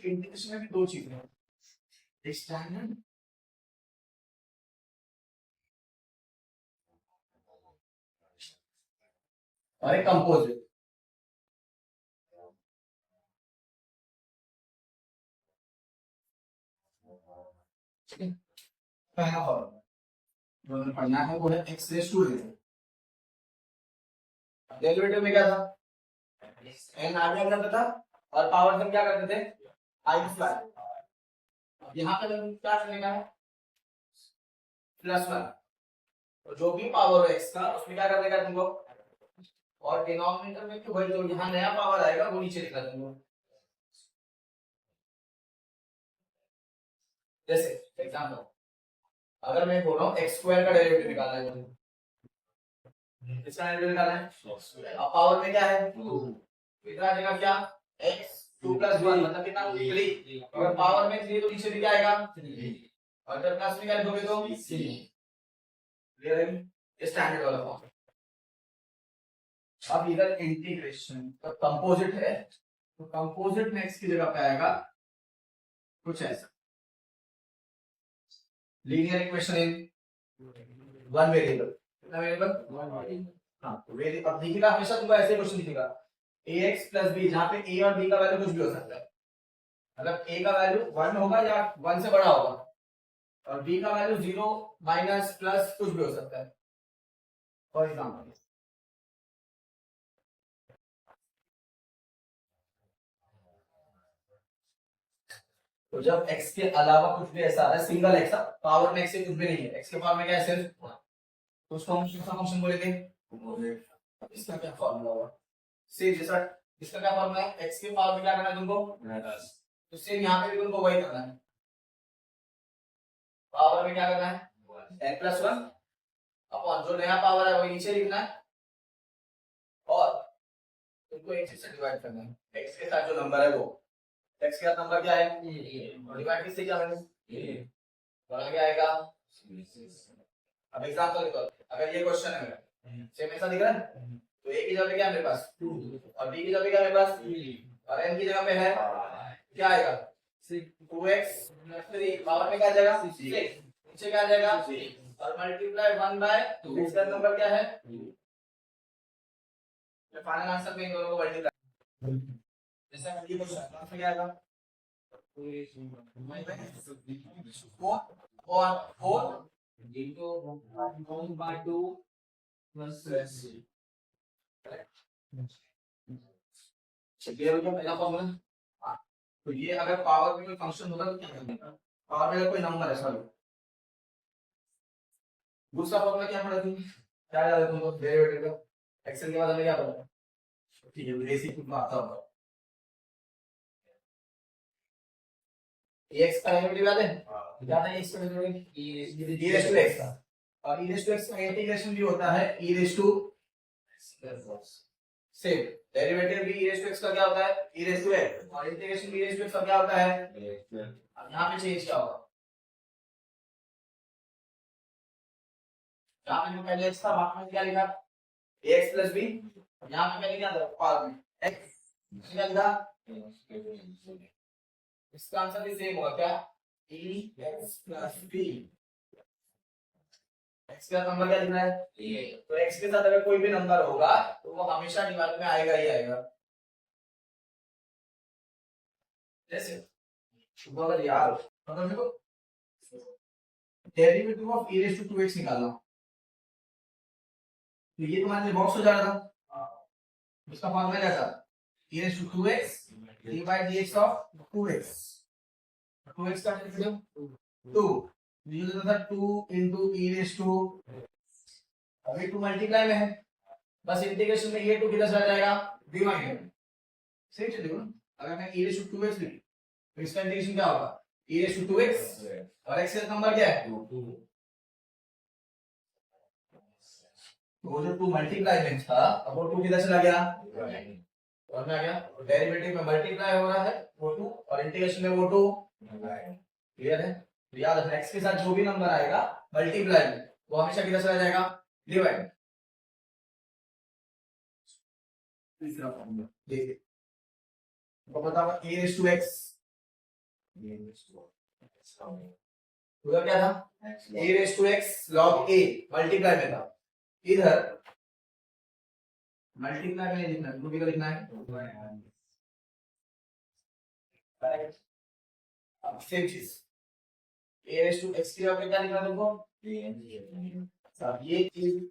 Integration में भी दो चीजें हैं, एक स्टैंडर्ड और एक कंपोजिट। पहला फॉर्मूला जो पढ़ना है वो है x रेज़ टू डेरिवेटिव में क्या था, n आगे करता था और पावर में क्या करते थे i स्क्वायर। यहाँ पे क्या करने का है +1, तो जो भी पावर है x का उसमें क्या करने का तुमको, और डिनोमिनेटर में तो भाई जो यहाँ नया पावर आएगा वो नीचे लिखा तुमको। जैसे एग्जांपल अगर मैं बोल रहा हूँ x स्क्वायर का डेरिवेटिव निकालना है, इसका डेरिवेटिव निकालना है, अब पावर में क्या है 2, इतना जगह क्या x 2 + 1 मतलब कितना 3, अगर पावर में 3 तो नीचे भी क्या आएगा 3, और जब प्लस में क्या लिखोगे तो 3। क्लियर है, ये स्टैंडर्ड वाला फॉर्म। अब इधर इंटीग्रेशन तो कंपोजिट है, तो कंपोजिट में x की जगह पे आएगा कुछ ऐसा, linear equation in one variable. कितना वेरिएबल, वन वेरिएबल। हाँ तो वेरिएबल अब दिखेगा हमेशा तुमको ऐसे क्वेश्चन दिखेगा ax + b, जहां पे a और b का वैल्यू कुछ भी हो सकता है, मतलब a का वैल्यू 1 होगा या 1 से बड़ा होगा, और b का वैल्यू 0 माइनस प्लस कुछ भी हो सकता है। फॉर एग्जांपल तो जब x के अलावा कुछ भी ऐसा आ रहा है, सिंगल x, पावर में x से कुछ भी नहीं है, x के पावर में क्या है सिर्फ, तो उसको हम कौन सा फंक्शन बोलेंगे, इसका क्या फॉर्मूला होगा, सेम जैसा इसका क्या फॉर्मूला है, x के पावर में क्या करना है तुमको, तो सेम यहाँ पे भी तुमको वही करना है, पावर में क्या करना है n + 1 अपॉन जो नया पावर है वही नीचे लिखना है, और तुमको एक चीज से डिवाइड करना है, x के साथ जो नंबर है वो, x के साथ नंबर क्या है डिवाइड किससे किया मैंने, और आगे आएगा। अब एग्जांपल देखो, अगर ये क्वेश्चन है मेरा सेम ऐसा दिख रहा है, तो a की जगह पे क्या है मेरे पास 2, और b की जगह पे क्या है मेरे पास 3, और n की जगह पे है क्या आएगा 2x + 3, पावर में क्या आ जाएगा 6, नीचे क्या आ जाएगा, और मल्टीप्लाई 1/2, इसका नंबर क्या है, तो फाइनल आंसर में इन दोनों को मल्टीप्लाई, जैसे ये क्वेश्चन आंसर क्या आएगा 4 और 4 into 1/2 plus 6। क्लियर हो गया पहला फॉर्मूला। तो ये अगर पावर में कोई फंक्शन होगा तो क्या करना, पावर में अगर कोई नंबर है सॉरी, दूसरा फॉर्मूला क्या पढ़ा तुम, क्या याद है तुमको डेरिवेटिव का, एक्सेल के बाद हमें क्या पढ़ा, ठीक है बेसिक कुछ आता होगा, x का डेरिवेटिव याद है, क्या था x का derivative e raise to x का, और e रेज़ टू x का इंटीग्रेशन भी होता है e raise to same, derivative भी e रेज़ टू x का क्या होता है e रेज़ टू x, और इंटीग्रेशन भी e रेज़ टू x का क्या होता है। अब यहाँ पे चेंज क्या होगा, यहाँ पे जो पहले x था वहां में क्या लिखा ax + b, यहाँ पे पहले क्या था पावर में x क्या लिखा, इसका आंसर भी सेम होगा क्या ex + b, x का नंबर क्या लिखना है तो x के साथ अगर कोई भी नंबर होगा तो वो हमेशा डिवाइड में आएगा ही आएगा। जैसे अगर यार अगर मेरे को derivative of e raise to 2x निकालना, तो ये तुम्हारे लिए बॉक्स हो जा रहा था, इसका फॉर्मूला क्या था e raise to 2x / dx of 2x, 2x का डेरिवेटिव 2, ये होता था 2 * e रेज़ टू, अभी 2 मल्टीप्लाई में है, बस इंटीग्रेशन में ये 2 किधर चला जाएगा डिवाइड, सही चलेगा ना। अगर मैं e रेज़ टू 2x लिखूं तो इसका इंटीग्रेशन क्या होगा e रेज़ टू 2x, और x का नंबर क्या है 2, तो वो जो 2 मल्टीप्लाई में था अब वो 2 किधर चला गया और में आ गया, तो डेरिवेटिव में मल्टीप्लाई हो रहा है वो 2 और इंटीग्रेशन में वो 2, क्लियर है। तो याद रखना x के साथ जो भी नंबर आएगा मल्टीप्लाई में वो हमेशा किधर चला जाएगा डिवाइड। तीसरा फॉर्मूला देखिए तो बताओ e रेज़ टू x उधर क्या था a raise to x log a multiply में था, इधर मल्टीप्लाई में लिखना है, तो लिखना है करेक्ट। अब सेम चीज a रेस टू x की जगह पे क्या लिखना है तुमको, अब ये चीज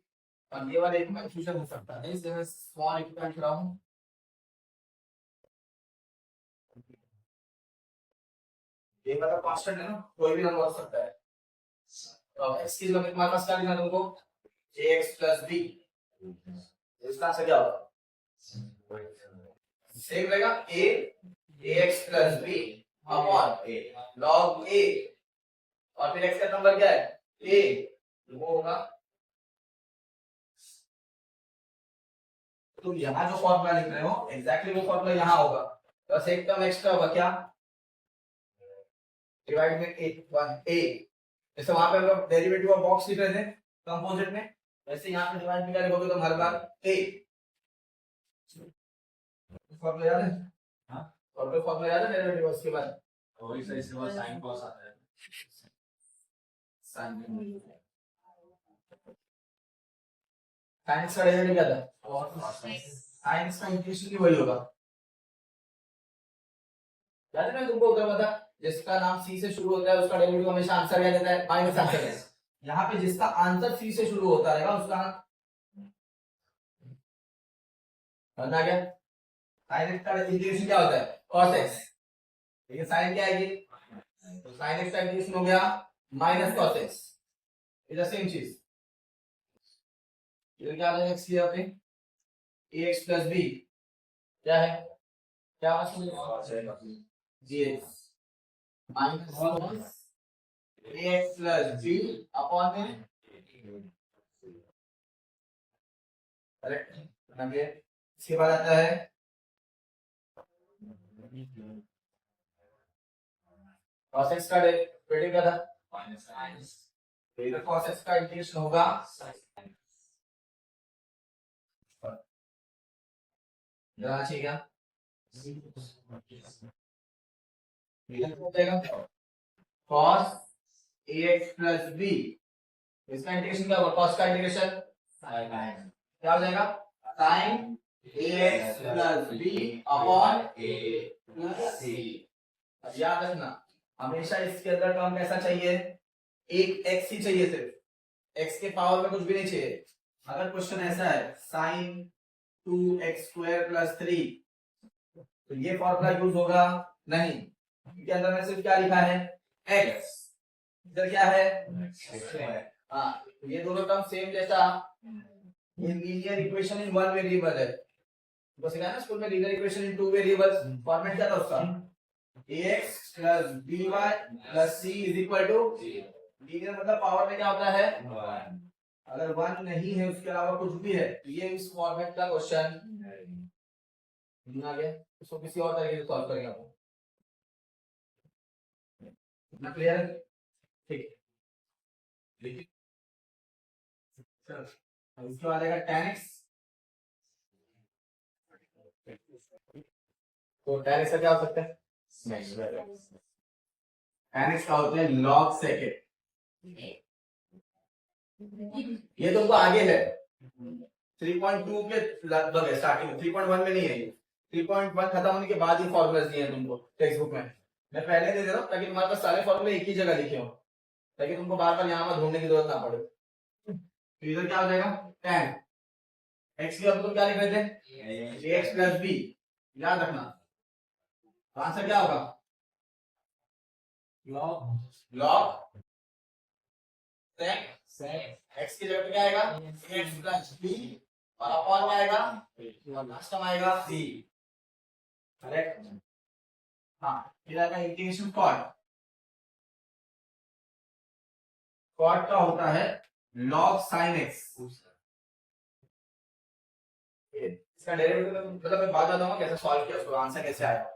और ये वाला एक कंफ्यूजन हो सकता है, इसलिए मैं स्मॉल इक्वल लिख रहा हूं। ये वाला कांस्टेंट है ना, कोई भी नंबर हो सकता है, तो अब x की जगह पे तुम्हारे पास क्या लिखना है तुमको, ax plus b, इसका आंसर क्या होगा, सेम रहेगा a ax plus b upon log a, और फिर x का नंबर क्या है a, वो होगा, तो यहाँ जो फॉर्मूला लिख रहे हो एग्जैक्टली वो फॉर्मूला यहाँ होगा, बस एक टर्म एक्स्ट्रा होगा, क्या डिवाइड में a, जैसे वहां पे हम लोग डेरिवेटिव ऑफ बॉक्स लिख रहे थे कंपोजिट में, वैसे यहाँ पे डिवाइड में क्या लिखोगे तुम हर बार a, फॉर्मूला याद है, हां फॉर्मूला याद है डेरिवेटिव उसके बाद, और इसे इसके बाद sin cos आता है, sin साइंस का डेरिवेटिव क्या था, साइंस का इंटीग्रेशन भी वही होगा, याद है ना तुमको उधर बता, जिसका नाम सी से शुरू होता है उसका डेरिवेटिव हमेशा आंसर क्या देता है, माइनस आंसर है, यहाँ पे जिसका आंसर सी से शुरू होता रहेगा उसका समझ आ गया, sin x का इंटीग्रेशन क्या होता है cos x, लेकिन sin क्या आएगी, तो sin x का इंटीग्रेशन हो गया minus cos x, is the same चीज, ये क्या आ जाएगा x की जगह पे ax plus b, क्या है, क्या dx minus cos ax plus b upon में, करेक्ट, नंगे इसके बाद आता है cos x का डेरिवेटिव क्या था माइनस, तो इधर cos x का इंटीग्रेशन होगा जरा चाहिए क्या, इधर हो जाएगा cos ax plus b, इसका इंटीग्रेशन क्या होगा, cos का इंटीग्रेशन क्या हो जाएगा sin ax plus b upon a plus c, अब याद रखना हमेशा इसके अंदर टर्म कैसा चाहिए, एक x ही चाहिए, सिर्फ x के पावर में कुछ भी नहीं चाहिए, अगर क्वेश्चन ऐसा है sin 2x square plus 3, तो ये फॉर्मूला यूज होगा नहीं, क्योंकि अंदर में सिर्फ क्या लिखा है x, इधर क्या है हाँ, तो ये दोनों टर्म सेम, जैसा ये linear equation in one variable है, तो सिखाया ना स्कूल में linear equation in two variables, format क्या था उसका ax plus by plus c is equal to, linear मतलब पावर में क्या होता है 1, अगर 1 नहीं है उसके अलावा कुछ भी है तो ये इस फॉर्मेट का क्वेश्चन आ गया, इसको किसी और तरीके से सॉल्व करेंगे आपको, इतना क्लियर है, ठीक है, चलो इसके बाद आएगा tan x, तो tan x का क्या हो सकता है, tan x का होता है log सेकेंड, ये तुमको आगे है 3.2 के लगभग है, स्टार्टिंग में 3.1 में नहीं है, 3.1 खत्म होने के बाद ही फॉर्मूलाज दिए हैं तुमको टेक्स्ट बुक में, मैं पहले दे दे रहा हूँ ताकि तुम्हारे पास सारे फॉर्मूले एक ही जगह लिखे हो, ताकि तुमको बार बार यहाँ पर ढूंढने की जरूरत ना पड़े, तो इधर क्या हो जाएगा tan x की अब तुम क्या लिख रहे थे ax plus b, याद रखना आंसर क्या होगा log sec x की जगह पे क्या आएगा ax plus b, और अपॉन में आएगा लास्ट टर्म आएगा c, करेक्ट, हाँ फिर आएगा इंटीग्रेशन cot का होता है log sin x, इसका डेरिवेटिव मतलब मैं बाद बताऊंगा कैसे सॉल्व किया, उसका आंसर कैसे आया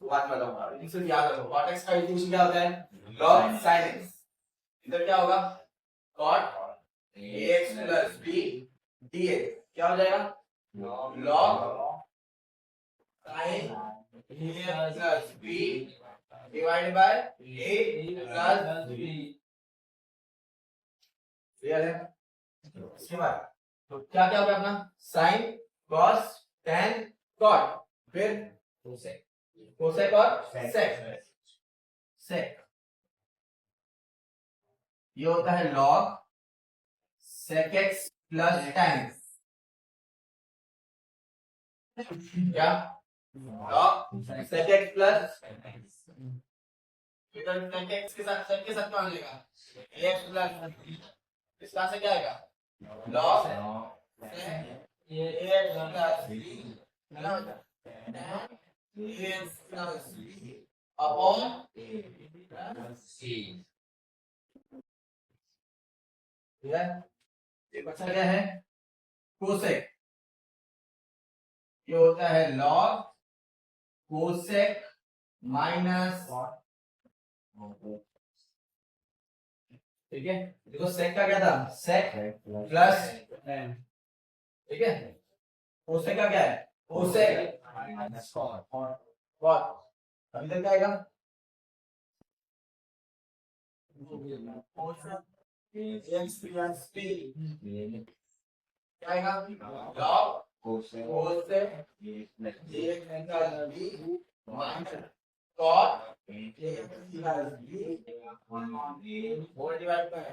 बाद में बताऊंगा, लेकिन सिर्फ याद रखो cot x का इंटीग्रेशन क्या होता है log sin x, इधर क्या होगा cot ax plus b dx, क्या हो जाएगा log sin ax plus b divide by a plus b. Clear है? इसके बाद तो क्या क्या हो गया अपना साइन कॉस टेन कॉट फिर कोसेक कोसेक और सेक सेक ये होता है log sec x plus tan क्या लॉग सेक एक्स प्लस इधर सेक एक्स के साथ सेक के साथ क्या मिलेगा एक्स प्लस इसका से क्या आएगा लॉग ये X plus X plus upon C ठीक है ये बचा क्या है कोसेक ये होता है लॉग कोसेक माइनस ठीक है देखो सेक का क्या था सेक प्लस ठीक है कोसेक का क्या है कोसेक माइनस कॉट अभी तक क्या आएगा एक्स प्लस पी क्या आएगा log cosec x b minus cot x plus b whole divide by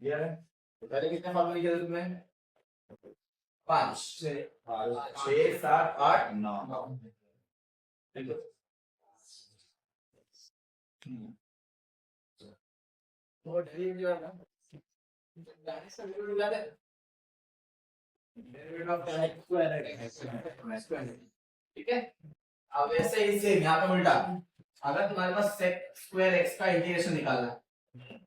ये है पहले कितने फॉर्मूले लिखे थे तुमने 5 6 7 8 9 ठीक है तो डेरिवेटिव जो है ना डायरेक्ट से डेरिवेटिव याद है derivative of tan x square है ठीक है अब ऐसे ही सेम यहां पे उल्टा अगर तुम्हारे पास sec स्क्वायर x का इंटीग्रेशन निकालना है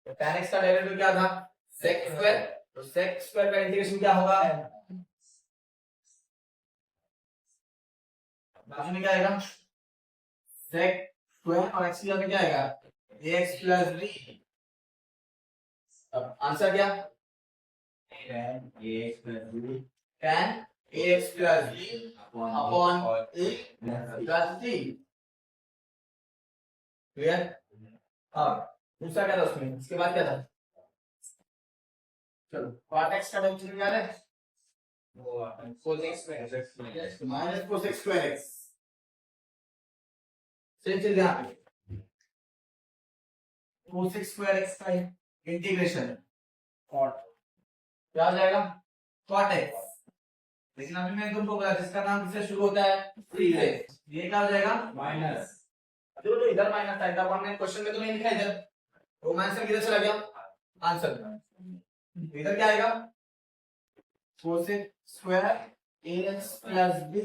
तो tan x का डेरिवेटिव क्या था sec स्क्वायर तो sec स्क्वायर का इंटीग्रेशन क्या होगा बाजू में क्या आएगा sec स्क्वायर और x की जगह क्या आएगा ax प्लस b अब आंसर क्या tan ax plus b upon a plus c clear अब दूसरा क्या था उसमें इसके बाद क्या था चलो cot x का डेरिवेटिव क्या है cos x square minus cos x square x same चीज यहाँ पे cos x स्क्वायर x का इंटीग्रेशन cot क्या हो जाएगा cot x लेकिन अभी मैंने तुमको बोला जिसका नाम किससे शुरू होता है सी से ये क्या हो जाएगा माइनस जो इधर माइनस था इधर हमने क्वेश्चन में तो नहीं लिखा इधर वो आंसर किधर चला गया आंसर इधर क्या आएगा cos x square ax plus b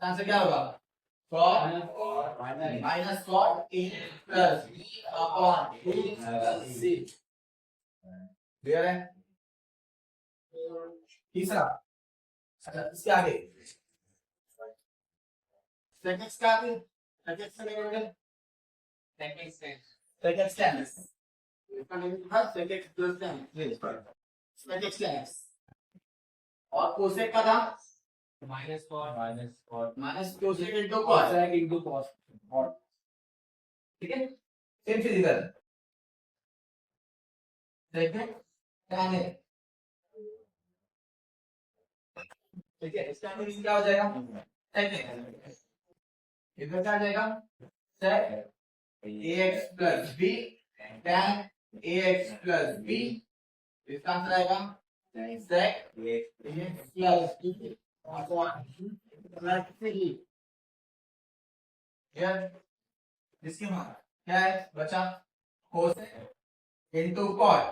answer क्या होगा cot minus cot a plus b upon a c clear है तीसरा इसके आगे sec x का आगे sec x का डेरिवेटिव sec x tan इसका डेरिवेटिव था sec x plus tan sec x tan और cosec का था माइनस cosec इनटू cos ठीक है सेम चीज इधर sec x tan है ठीक है इसका मीनिंग क्या हो जाएगा sec x इधर क्या आ जाएगा sec ax plus b tan ax plus b इसका आंसर आएगा sec ax plus b upon plus c यार इसके बाद क्या है बचा cosec इनटू cot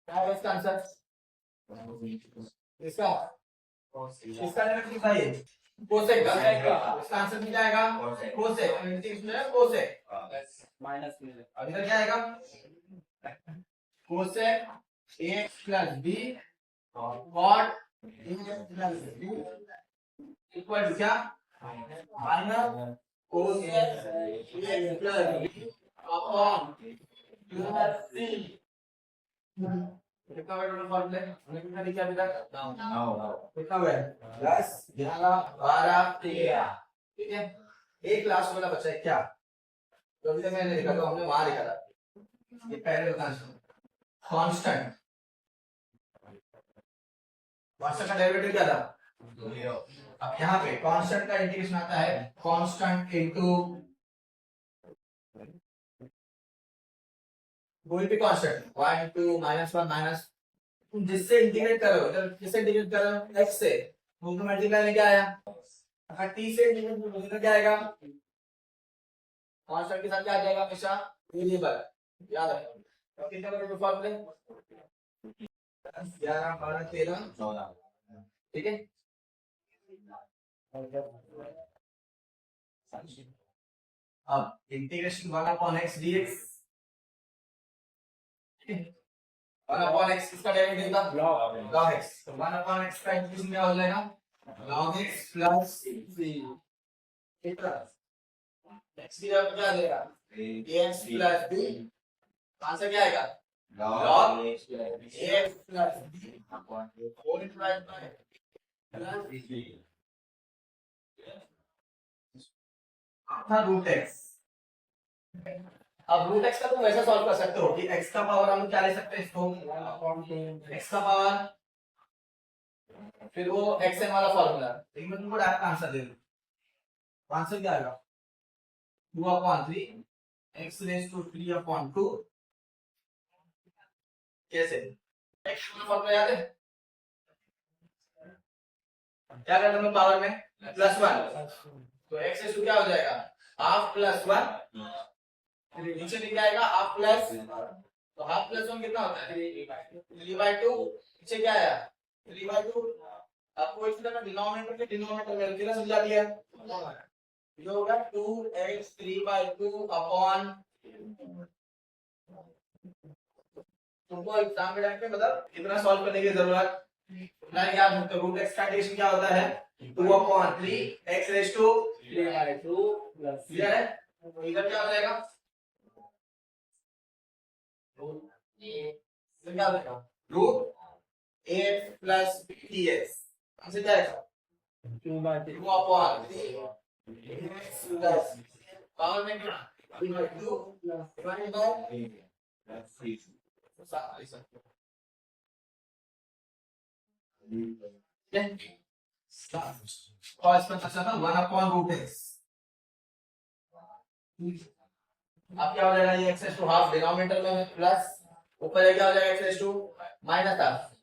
क्या है इसका आंसर इसका इसका डेरिवेटिव कितना है कोसेक का इसका आंसर क्या आएगा कोसेक इंटीग्रेशन है कोसेक माइनस अब इधर क्या आएगा cosec ax plus b cot ax plus b equal to क्या minus cosec ax plus b upon plus c कितना हुआ टोटल फॉर्मूले हमने कितना लिखा अभी तक 9 कितना हुआ 10 11 12 13 ठीक है एक लास्ट वाला बचा है क्या तो अभी तक मैंने लिखा तो हमने वहां लिखा था ये पहले बताना कांस्टेंट कांस्टेंट का डेरिवेटिव क्या था अब यहाँ पे कांस्टेंट का इंटीग्रेशन आता है कांस्टेंट इनटू कोई भी कांस्टेंट 1 2 -1 माइनस तुम जिससे इंटीग्रेट कर रहे हो इधर किससे इंटीग्रेट कर रहे हो x से तो मल्टीप्लाई में क्या आया अगर t से इंटीग्रेट तो क्या आएगा कांस्टेंट के साथ क्या आ जाएगा हमेशा वेरिएबल याद रखो तो कितने का फॉर्मूले 11 12 13 14 ठीक है अब इंटीग्रेशन 1/x dx 1/x किसका डेरिवेटिव था log x तो 1/x का इंटीग्रेशन क्या हो जाएगा log x प्लस x की जगह क्या आ जाएगा ax प्लस b आंसर क्या आएगा log ax plus b whole divide by था रूट x अब रूट x का तुम वैसा सॉल्व कर सकते हो कि x का पावर हम क्या ले सकते हैं इसको x का पावर फिर वो xn वाला फॉर्मूला लेकिन मैं तुमको डायरेक्ट आंसर दे दूं आंसर क्या आएगा 2/3 x रेज़ टू 3/2 कैसे x का फॉर्मूला याद है क्या करना है पावर में +1 तो x रेज़ टू क्या हो जाएगा हाफ प्लस 1 नीचे लिखा आएगा हाफ प्लस तो हाफ प्लस 1 कितना होता है 3/2 नीचे क्या आया 3/2 आपको इस तरह डिनोमिनेटर के डिनोमिनेटर में रखना समझा दिया ये होगा 2x 3/2 अपॉन तुमको एग्जाम में डायरेक्ट मतलब इतना सॉल्व करने की जरूरत नहीं याद रखो रूट x का इंटीग्रेशन क्या होता है 2/3 x raise to 3/2 plus clear है तो इधर क्या हो जाएगा क्या होगा root ax plus bx answer क्या आएगा 2/3 ax प्लस पावर में क्या 2 डिवाइडेड बाय और इसमें अच्छा था 1/√x अब क्या हो जाएगा ये x raise to half denominator में प्लस ऊपर ये क्या हो जाएगा x raise to minus half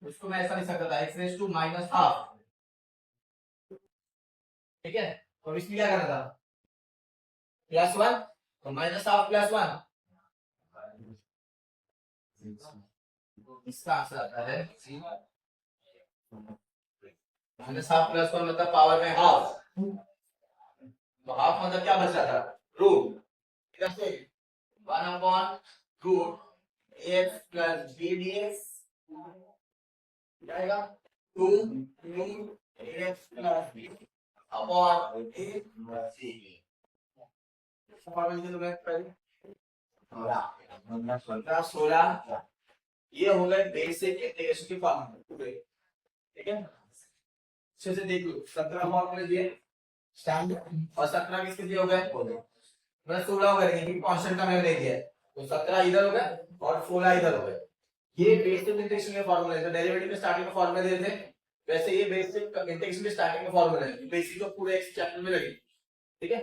उसको मैं ऐसा लिख सकता था x raise to minus half ठीक है तो इसमें क्या करना था +1 तो माइनस हाफ +1 इसका आंसर आता है माइनस हाफ +1 मतलब पावर में हाफ तो हाफ मतलब क्या बच जाता रूट इधर से 1/√ax प्लस b dx जाएगा 2 ax plus b upon a plus c formula तो मैं पहले 16 ये हो गए बेसिक इंटीग्रेशन के फॉर्मूले ठीक है अच्छे से देख लो 17 फॉर्मूले दिए स्टैंडर्ड और 17 किसके दिए हो गए मैं 16 हो गए लेकिन कांस्टेंट का मैंने नहीं दिया तो 17 इधर हो गए और 16 इधर हो गए ये बेसिक इंटीग्रेशन के फॉर्मूले जो डेरिवेटिव के स्टार्टिंग में फॉर्मूले दिए थे वैसे ये बेसिक इंटीग्रेशन के स्टार्टिंग में फॉर्मूले हैं बेसिक तो पूरे एक चैप्टर में लगी ठीक है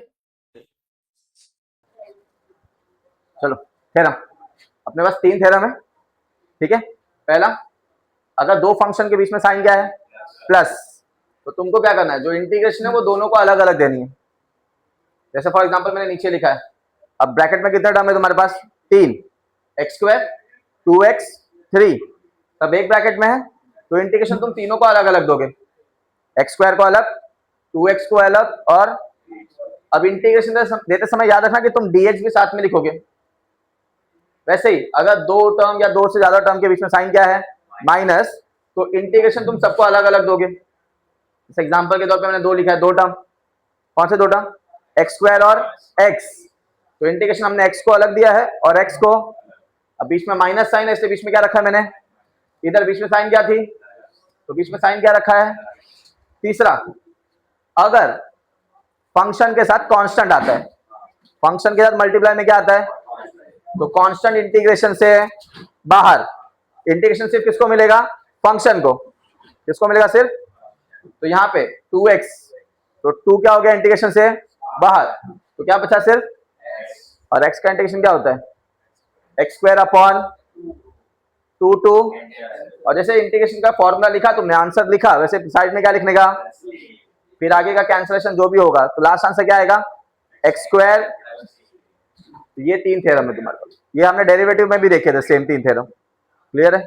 चलो थ्योरम अपने पास 3 थ्योरम है ठीक है पहला अगर दो फंक्शन के बीच में साइन क्या है प्लस तो तुमको क्या करना है जो इंटीग्रेशन है वो दोनों को अलग अलग देनी है जैसे फॉर एग्जांपल मैंने नीचे लिखा है अब ब्रैकेट में कितने टर्म है तुम्हारे पास 3 x² 2x 3 सब एक ब्रैकेट में है तो इंटीग्रेशन तुम तीनों को अलग अलग दोगे x² को अलग 2x को अलग और अब इंटीग्रेशन देते समय याद रखना कि तुम dx भी साथ में लिखोगे वैसे ही अगर दो टर्म या दो से ज्यादा टर्म के बीच में साइन क्या है माइनस तो इंटीग्रेशन तुम सबको अलग अलग दोगे इस एग्जांपल के तौर पे मैंने 2 लिखा है 2 टर्म कौन से 2 टर्म x² और x तो इंटीग्रेशन हमने x को अलग दिया है और x को अब बीच में माइनस साइन है इसलिए बीच में क्या रखा है मैंने इधर बीच में साइन क्या थी, तो बीच में साइन क्या रखा है। तीसरा, अगर फंक्शन के साथ कांस्टेंट आता है, फंक्शन के साथ मल्टीप्लाई में क्या आता है, तो कांस्टेंट इंटीग्रेशन से बाहर, इंटीग्रेशन सिर्फ किसको मिलेगा, फंक्शन को, किसको मिलेगा सिर्फ, तो यहाँ पे 2x, तो 2 क्या हो गया इंटीग्रेशन से बाहर, तो क्या बचा सिर्फ, और x का इंटीग्रेशन क्या होता है, एक्स स्क्वायर अपॉन 2 और जैसे इंटीग्रेशन का फॉर्मूला लिखा तुमने, आंसर लिखा, वैसे साइड में क्या लिखने का, फिर आगे का कैंसलेशन जो भी होगा, तो लास्ट आंसर क्या आएगा, एक्स स्क्वायर। ये 3 थ्योरम है तुम्हारे पास, ये हमने डेरिवेटिव में भी देखे थे, सेम 3 थ्योरम। क्लियर है।